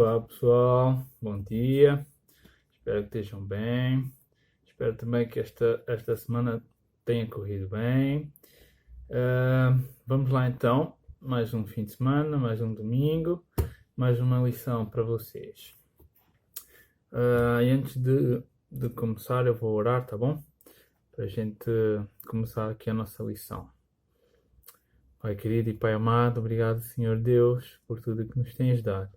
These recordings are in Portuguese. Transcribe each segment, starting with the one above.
Olá pessoal, bom dia, espero que estejam bem, espero também que esta semana tenha corrido bem. Vamos lá então, mais um fim de semana, mais um domingo, mais uma lição para vocês. E antes de começar eu vou orar, tá bom? Para a gente começar aqui a nossa lição. Pai querido e Pai amado, obrigado Senhor Deus por tudo que nos tens dado.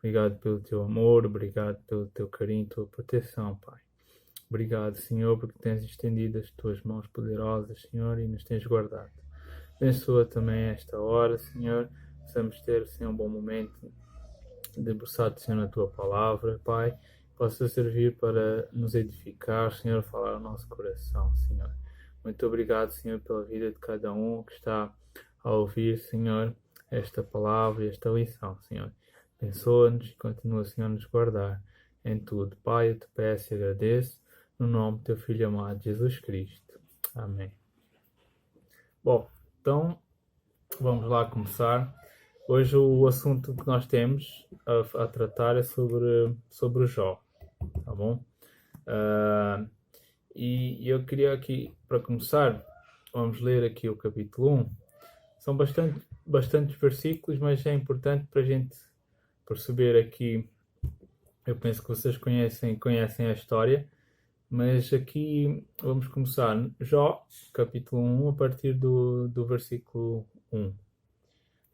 Obrigado pelo teu amor, obrigado pelo teu carinho, tua proteção, Pai. Obrigado, Senhor, porque tens estendido as tuas mãos poderosas, Senhor, e nos tens guardado. Abençoa também esta hora, Senhor. Possamos ter, Senhor, um bom momento debruçado, Senhor, na tua palavra, Pai. Possa servir para nos edificar, Senhor, falar ao nosso coração, Senhor. Muito obrigado, Senhor, pela vida de cada um que está a ouvir, Senhor, esta palavra e esta lição, Senhor. Abençoa-nos e continua, Senhor, a nos guardar em tudo. Pai, eu te peço e agradeço no nome do teu Filho amado, Jesus Cristo. Amém. Bom, então vamos lá começar. Hoje o assunto que nós temos a tratar é sobre o Jó, tá bom? E eu queria aqui, para começar, vamos ler aqui o capítulo 1. São bastantes versículos, mas é importante para a gente perceber aqui. Eu penso que vocês conhecem a história, mas aqui vamos começar Jó, capítulo 1, a partir do versículo 1.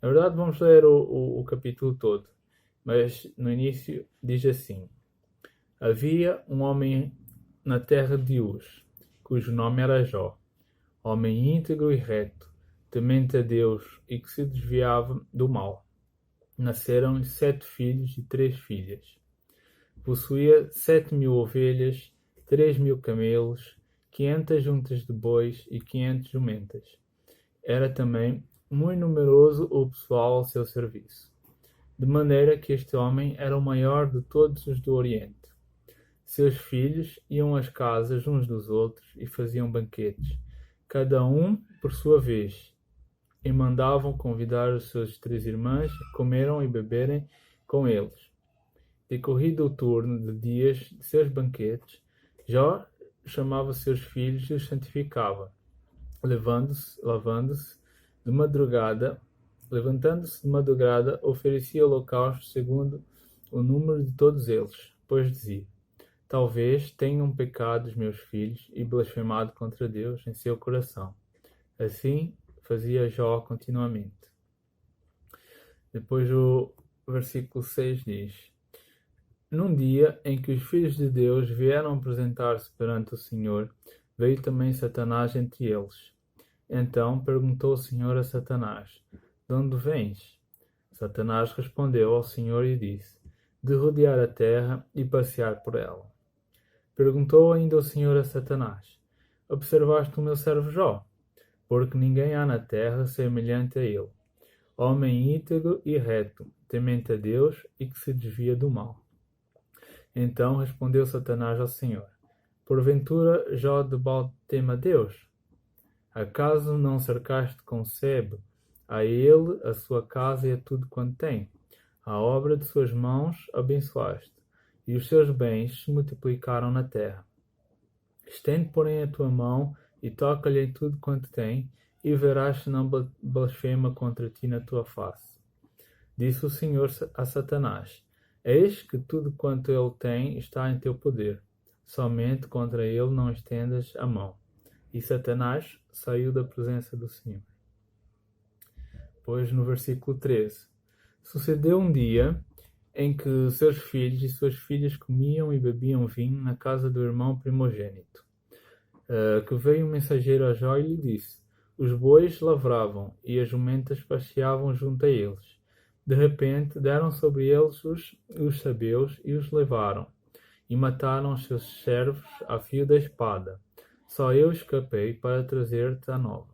Na verdade vamos ler o capítulo todo, mas no início diz assim: Havia um homem na terra de Uz, cujo nome era Jó, homem íntegro e reto, temente a Deus e que se desviava do mal. Nasceram-lhe 7 filhos e 3 filhas. Possuía 7.000 ovelhas, 3.000 camelos, 500 juntas de bois e 500 jumentas. Era também muito numeroso o pessoal ao seu serviço, de maneira que este homem era o maior de todos os do Oriente. Seus filhos iam às casas uns dos outros e faziam banquetes, cada um por sua vez, e mandavam convidar os seus 3 irmãs a comerem e beberem com eles. Decorrido o turno de dias de seus banquetes, Jó chamava seus filhos e os santificava, levantando-se de madrugada, oferecia holocaustos segundo o número de todos eles, pois dizia: Talvez tenham pecado os meus filhos e blasfemado contra Deus em seu coração. Assim fazia Jó continuamente. Depois o versículo 6 diz: Num dia em que os filhos de Deus vieram apresentar-se perante o Senhor, veio também Satanás entre eles. Então perguntou o Senhor a Satanás: De onde vens? Satanás respondeu ao Senhor e disse: De rodear a terra e passear por ela. Perguntou ainda o Senhor a Satanás: Observaste o meu servo Jó? Porque ninguém há na terra semelhante a ele, homem íntegro e reto, temente a Deus e que se desvia do mal. Então respondeu Satanás ao Senhor: Porventura Jó de balde teme a Deus? Acaso não cercaste com sebo a ele, a sua casa e a tudo quanto tem? A obra de suas mãos abençoaste, e os seus bens se multiplicaram na terra. Estende, porém, a tua mão e toca-lhe em tudo quanto tem, e verás se não blasfema contra ti na tua face. Disse o Senhor a Satanás: Eis que tudo quanto ele tem está em teu poder, somente contra ele não estendas a mão. E Satanás saiu da presença do Senhor. Pois no versículo 13: Sucedeu um dia em que seus filhos e suas filhas comiam e bebiam vinho na casa do irmão primogênito, que veio um mensageiro a Jó e lhe disse: Os bois lavravam e as jumentas passeavam junto a eles. De repente deram sobre eles os sabeus e os levaram, e mataram os seus servos a fio da espada. Só eu escapei para trazer-te a nova.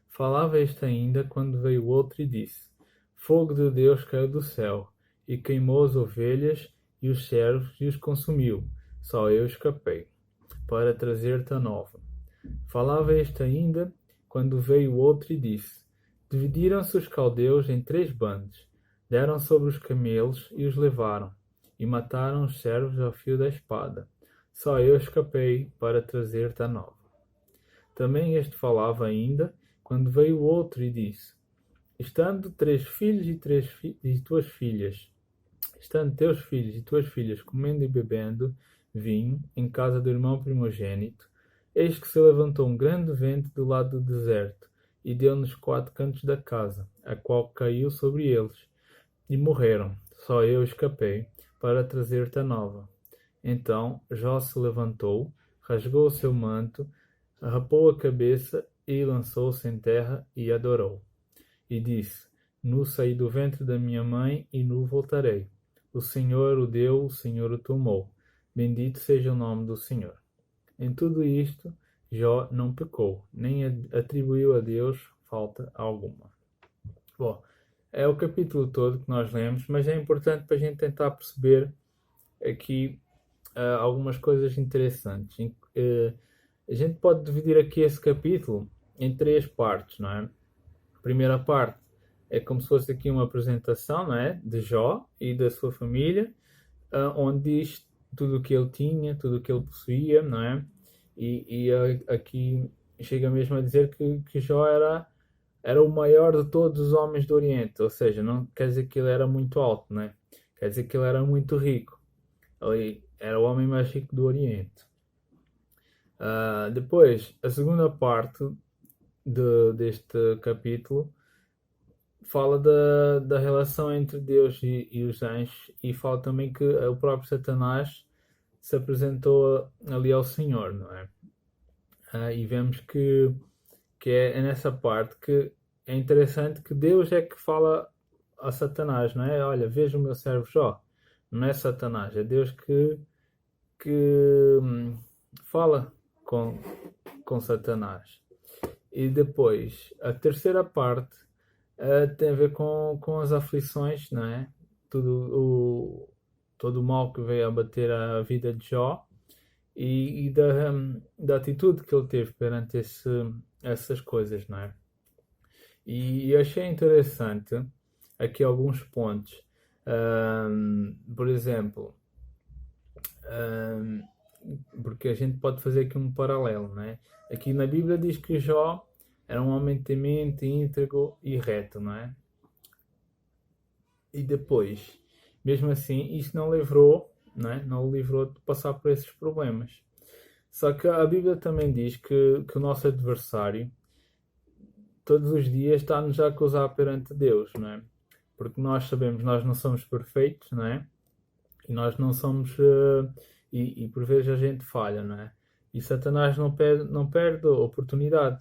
Falava este ainda quando veio outro e disse: Fogo de Deus caiu do céu, e queimou as ovelhas e os servos e os consumiu. Só eu escapei para trazer-te a nova. Falava este ainda quando veio outro e disse: Dividiram-se os caldeus em 3 bandos. Deram sobre os camelos e os levaram, e mataram os servos ao fio da espada. Só eu escapei para trazer-te a nova. Também este falava ainda, quando veio outro e disse: Estando 3 filhos e tuas filhas, estando teus filhos e tuas filhas comendo e bebendo vinho em casa do irmão primogênito, eis que se levantou um grande vento do lado do deserto, e deu nos 4 cantos da casa, a qual caiu sobre eles, e morreram. Só eu escapei para trazer-te a nova. Então Jó se levantou, rasgou o seu manto, rapou a cabeça e lançou-se em terra e adorou. E disse: Nu saí do ventre da minha mãe e nu voltarei. O Senhor o deu, o Senhor o tomou. Bendito seja o nome do Senhor. Em tudo isto, Jó não pecou, nem atribuiu a Deus falta alguma. Bom, é o capítulo todo que nós lemos, mas é importante para a gente tentar perceber aqui algumas coisas interessantes. A gente pode dividir aqui esse capítulo em 3 partes, não é? A primeira parte é como se fosse aqui uma apresentação, não é? De Jó e da sua família, onde diz tudo o que ele tinha, tudo o que ele possuía, não é? E aqui chega mesmo a dizer que Jó era o maior de todos os homens do Oriente, ou seja, não quer dizer que ele era muito alto, né? Quer dizer que ele era muito rico. Ele era o homem mais rico do Oriente. Depois, a segunda parte deste capítulo fala da relação entre Deus e os anjos, e fala também que o próprio Satanás se apresentou ali ao Senhor, não é? E vemos que é nessa parte que é interessante que Deus é que fala a Satanás, não é? Olha, veja o meu servo Jó. Não é Satanás, é Deus que fala com Satanás. E depois, a terceira parte tem a ver com as aflições, não é? Todo o mal que veio abater a vida de Jó, e da atitude que ele teve perante essas coisas, não é? E achei interessante aqui alguns pontos. Por exemplo, porque a gente pode fazer aqui um paralelo, não é? Aqui na Bíblia diz que Jó era um homem temente, íntegro e reto, não é? E depois, mesmo assim, isso não livrou, não é? Não o livrou de passar por esses problemas. Só que a Bíblia também diz que o nosso adversário todos os dias está-nos a acusar perante Deus, não é? Porque nós sabemos, nós não somos perfeitos, não é? E nós não somos... e por vezes a gente falha, não é? E Satanás não perde a oportunidade.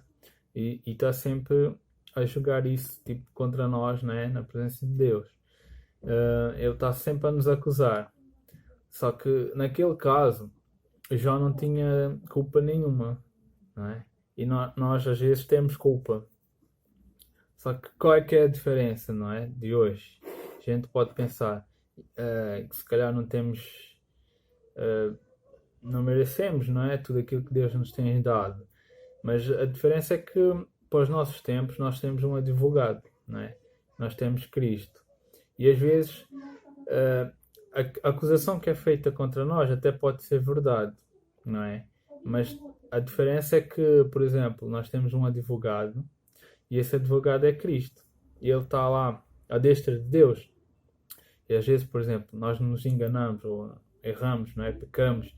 E está sempre a jogar isso tipo, contra nós, não é? Na presença de Deus. Ele está sempre a nos acusar. Só que naquele caso, Jó não tinha culpa nenhuma, não é? E nós às vezes temos culpa. Só que qual é que é a diferença, não é? De hoje? A gente pode pensar que se calhar não temos... não merecemos, não é? Tudo aquilo que Deus nos tem dado. Mas a diferença é que para os nossos tempos nós temos um advogado, não é? Nós temos Cristo. E às vezes a acusação que é feita contra nós até pode ser verdade, não é? Mas a diferença é que, por exemplo, nós temos um advogado e esse advogado é Cristo. E ele está lá à destra de Deus. E às vezes, por exemplo, nós nos enganamos ou erramos, não é? Pecamos.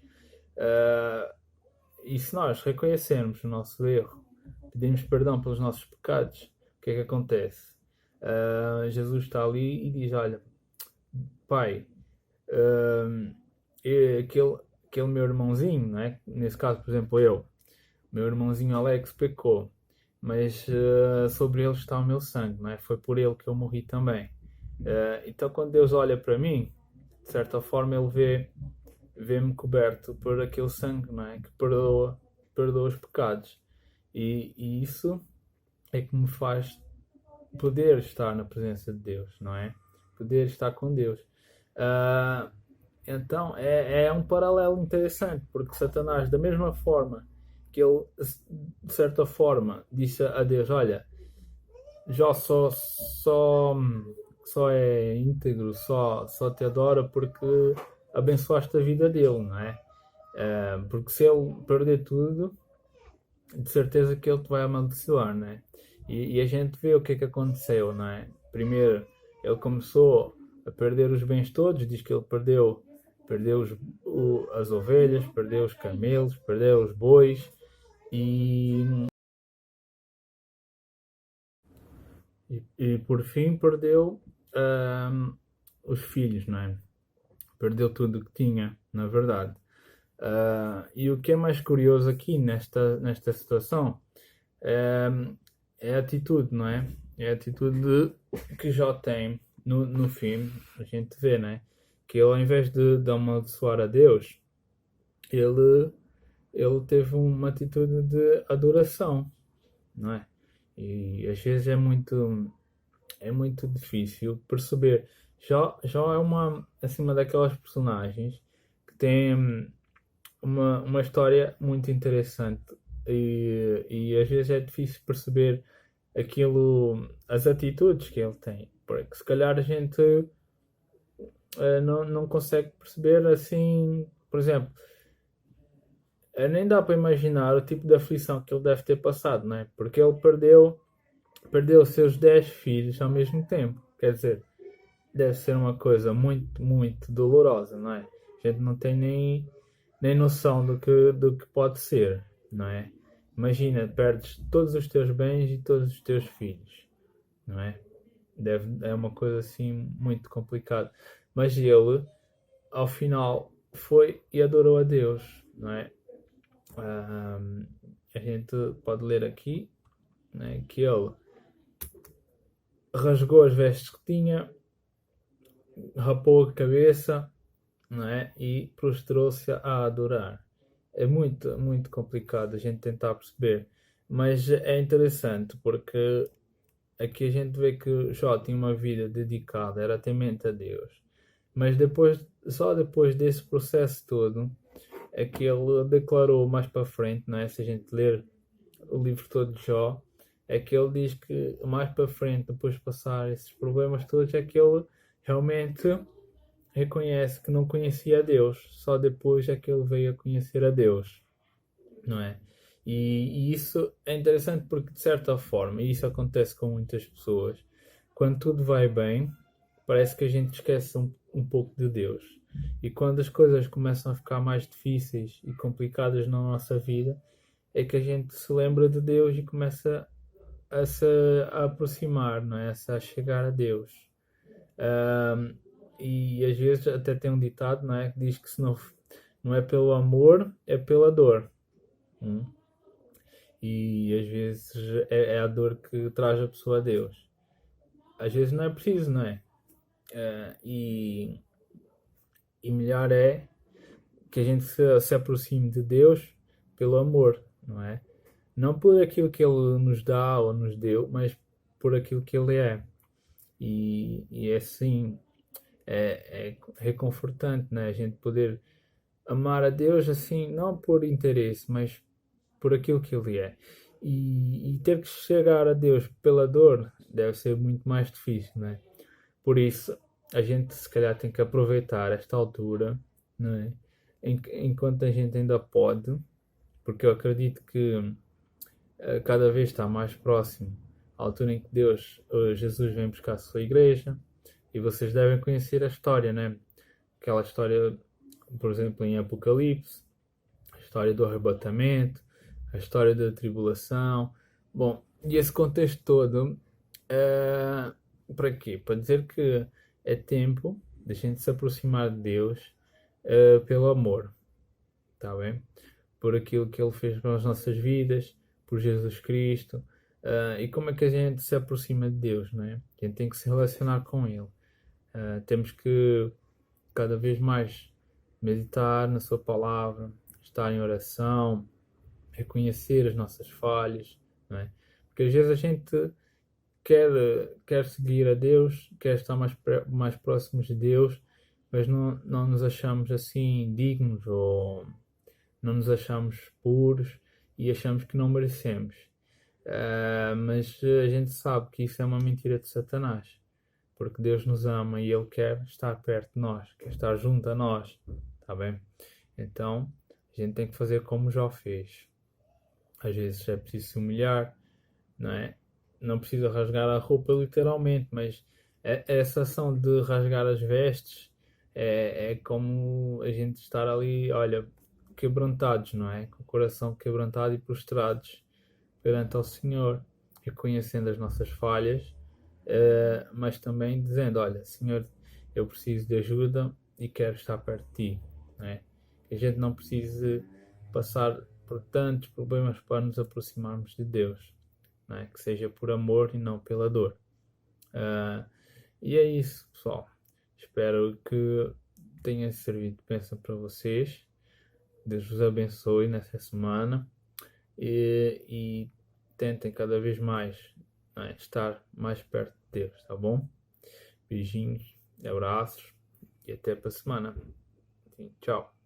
E se nós reconhecermos o nosso erro, pedimos perdão pelos nossos pecados, o que é que acontece? Jesus está ali e diz: Olha, Pai, aquele meu irmãozinho, não é? Nesse caso, por exemplo, meu irmãozinho Alex pecou, mas sobre ele está o meu sangue, não é? Foi por ele que eu morri também. Então, quando Deus olha para mim, de certa forma, ele vê-me coberto por aquele sangue, não é? Que perdoa os pecados. E isso é que me faz poder estar na presença de Deus, não é? Poder estar com Deus. Então, é um paralelo interessante, porque Satanás, da mesma forma que ele, de certa forma, disse a Deus: Olha, Jó só só é íntegro, só te adora porque abençoaste a vida dele, não é? Porque se ele perder tudo, de certeza que ele te vai amaldiçoar, não é? E a gente vê o que é que aconteceu, não é? Primeiro, ele começou a perder os bens todos, diz que ele perdeu as ovelhas, perdeu os camelos, perdeu os bois e, e por fim perdeu os filhos, não é? Perdeu tudo o que tinha, na verdade. E o que é mais curioso aqui nesta situação é a atitude, não é? É a atitude que Jó tem no filme, a gente vê, não é? Que ele, ao invés de amaldiçoar a Deus, ele, ele teve uma atitude de adoração, não é? E às vezes é muito difícil perceber. Jó é uma daquelas personagens que tem uma história muito interessante e às vezes é difícil perceber as atitudes que ele tem, porque se calhar a gente não consegue perceber assim, por exemplo, nem dá para imaginar o tipo de aflição que ele deve ter passado, não é? Porque ele perdeu os seus 10 filhos ao mesmo tempo, quer dizer, deve ser uma coisa muito, muito dolorosa, não é? A gente não tem nem noção do que pode ser, não é? Imagina, perdes todos os teus bens e todos os teus filhos, não é? É uma coisa assim muito complicada. Mas ele, ao final, foi e adorou a Deus, não é? A gente pode ler aqui, né, que ele rasgou as vestes que tinha, rapou a cabeça, não é? E prostrou-se a adorar. É muito, muito complicado a gente tentar perceber, mas é interessante porque aqui a gente vê que Jó tinha uma vida dedicada, era temente a Deus, mas só depois desse processo todo, é que ele declarou mais para frente, não é? Se a gente ler o livro todo de Jó, é que ele diz que mais para frente, depois de passar esses problemas todos, é que ele realmente reconhece que não conhecia a Deus, só depois é que ele veio a conhecer a Deus, não é? E isso é interessante porque, de certa forma, e isso acontece com muitas pessoas, quando tudo vai bem, parece que a gente esquece um pouco de Deus. E quando as coisas começam a ficar mais difíceis e complicadas na nossa vida, é que a gente se lembra de Deus e começa a aproximar, não é? A chegar a Deus. Ahm, e às vezes até tem um ditado, não é? Que diz que se não é pelo amor, é pela dor. Hum? E às vezes é a dor que traz a pessoa a Deus. Às vezes não é preciso, não é? Ah, e melhor é que a gente se aproxime de Deus pelo amor, não é? Não por aquilo que Ele nos dá ou nos deu, mas por aquilo que Ele é. E é assim, é reconfortante, né? A gente poder amar a Deus assim, não por interesse, mas por aquilo que Ele é. E ter que chegar a Deus pela dor deve ser muito mais difícil, né? Por isso, a gente se calhar tem que aproveitar esta altura, não é? Enquanto a gente ainda pode, porque eu acredito que cada vez está mais próximo à altura em que Jesus vem buscar a sua igreja, e vocês devem conhecer a história, né? Aquela história, por exemplo, em Apocalipse, a história do arrebatamento, a história da tribulação. Bom, e esse contexto todo, eh, para quê? Para dizer que é tempo de a gente se aproximar de Deus pelo amor, está bem? Por aquilo que Ele fez nas nossas vidas, por Jesus Cristo. E como é que a gente se aproxima de Deus, não é? A gente tem que se relacionar com Ele. Temos que cada vez mais meditar na Sua palavra, estar em oração, reconhecer as nossas falhas, não é? Porque às vezes a gente quer seguir a Deus, quer estar mais próximos de Deus, mas não nos achamos assim dignos ou não nos achamos puros e achamos que não merecemos. Mas a gente sabe que isso é uma mentira de Satanás. porque Deus nos ama e Ele quer estar perto de nós, quer estar junto a nós, tá bem? Então, a gente tem que fazer como Jó fez. Às vezes é preciso se humilhar, não é? Não precisa rasgar a roupa literalmente, mas essa ação de rasgar as vestes é como a gente estar ali, olha, quebrantados, não é? Com o coração quebrantado e prostrados perante ao Senhor, reconhecendo as nossas falhas, mas também dizendo, olha, Senhor, eu preciso de ajuda e quero estar perto de Ti, não é? Que a gente não precise passar por tantos problemas para nos aproximarmos de Deus, não é? Que seja por amor e não pela dor. E é isso, pessoal. Espero que tenha servido de bênção para vocês. Deus vos abençoe nessa semana e tentem cada vez mais, não é, estar mais perto de Deus, tá bom? Beijinhos, abraços e até para a semana. Tchau.